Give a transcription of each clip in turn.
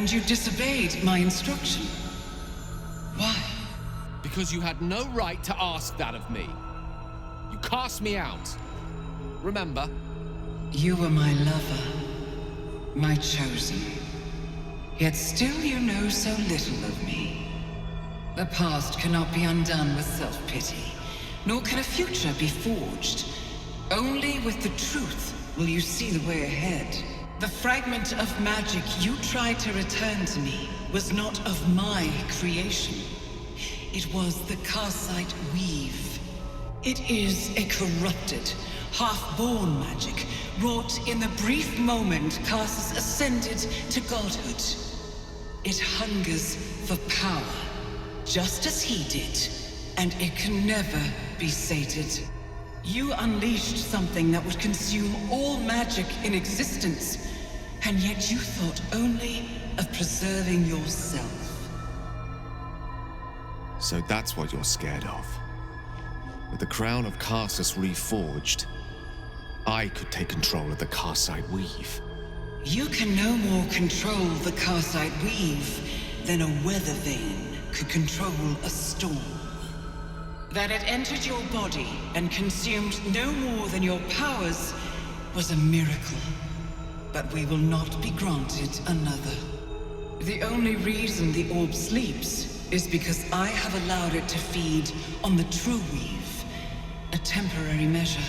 And you disobeyed my instruction. Why? Because you had no right to ask that of me. You cast me out. Remember? You were my lover, my chosen. Yet still you know so little of me. The past cannot be undone with self-pity, nor can a future be forged. Only with the truth will you see the way ahead. The fragment of magic you tried to return to me was not of my creation. It was the Karsite Weave. It is a corrupted, half-born magic, wrought in the brief moment Karsus ascended to godhood. It hungers for power, just as he did, and it can never be sated. You unleashed something that would consume all magic in existence, and yet you thought only of preserving yourself. So that's what you're scared of. With the crown of Karsus reforged, I could take control of the Karsite Weave. You can no more control the Karsite Weave than a weather vane could control a storm. That it entered your body and consumed no more than your powers was a miracle. But we will not be granted another. The only reason the orb sleeps is because I have allowed it to feed on the true weave. A temporary measure,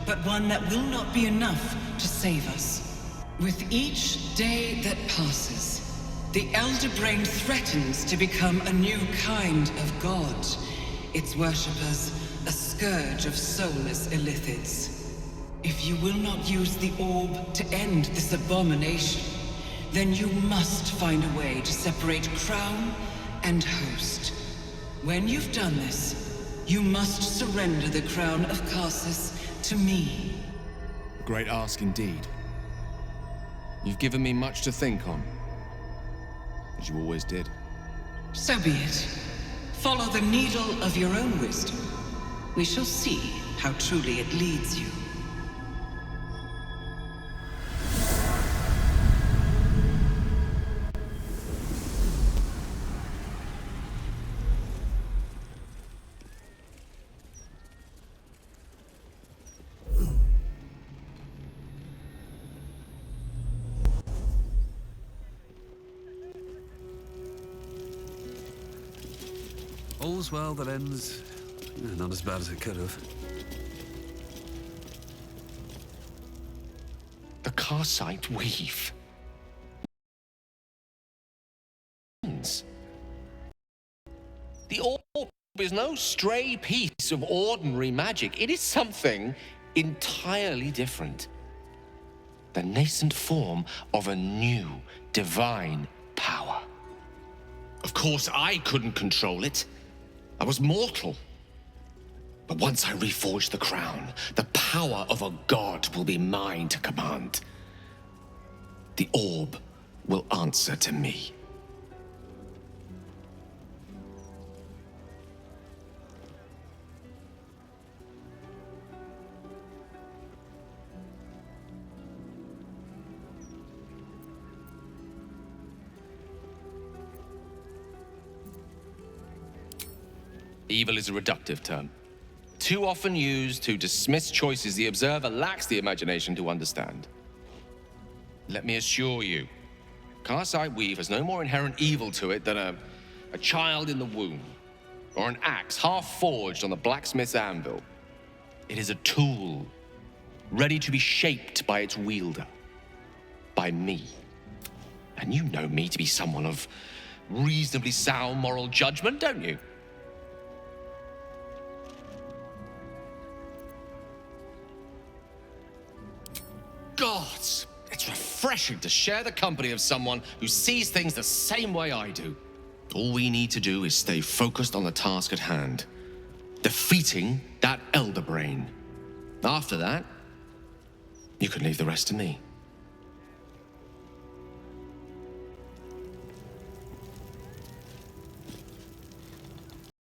but one that will not be enough to save us. With each day that passes, the Elder Brain threatens to become a new kind of god. Its worshippers, a scourge of soulless illithids. If you will not use the orb to end this abomination, then you must find a way to separate crown and host. When you've done this, you must surrender the crown of Karsus to me. A great ask indeed. You've given me much to think on, as you always did. So be it. Follow the needle of your own wisdom. We shall see how truly it leads you. All's well that ends not as bad as it could have. The Karsite Weave. The orb is no stray piece of ordinary magic. It is something entirely different. The nascent form of a new divine power. Of course, I couldn't control it. I was mortal. But once I reforge the crown, the power of a god will be mine to command. The orb will answer to me. Evil is a reductive term, too often used to dismiss choices the observer lacks the imagination to understand. Let me assure you, Karsite Weave has no more inherent evil to it than a child in the womb, or an axe half forged on the blacksmith's anvil. It is a tool, ready to be shaped by its wielder, by me. And you know me to be someone of reasonably sound moral judgment, don't you? Gods, it's refreshing to share the company of someone who sees things the same way I do. All we need to do is stay focused on the task at hand, defeating that Elder Brain. After that, you can leave the rest to me.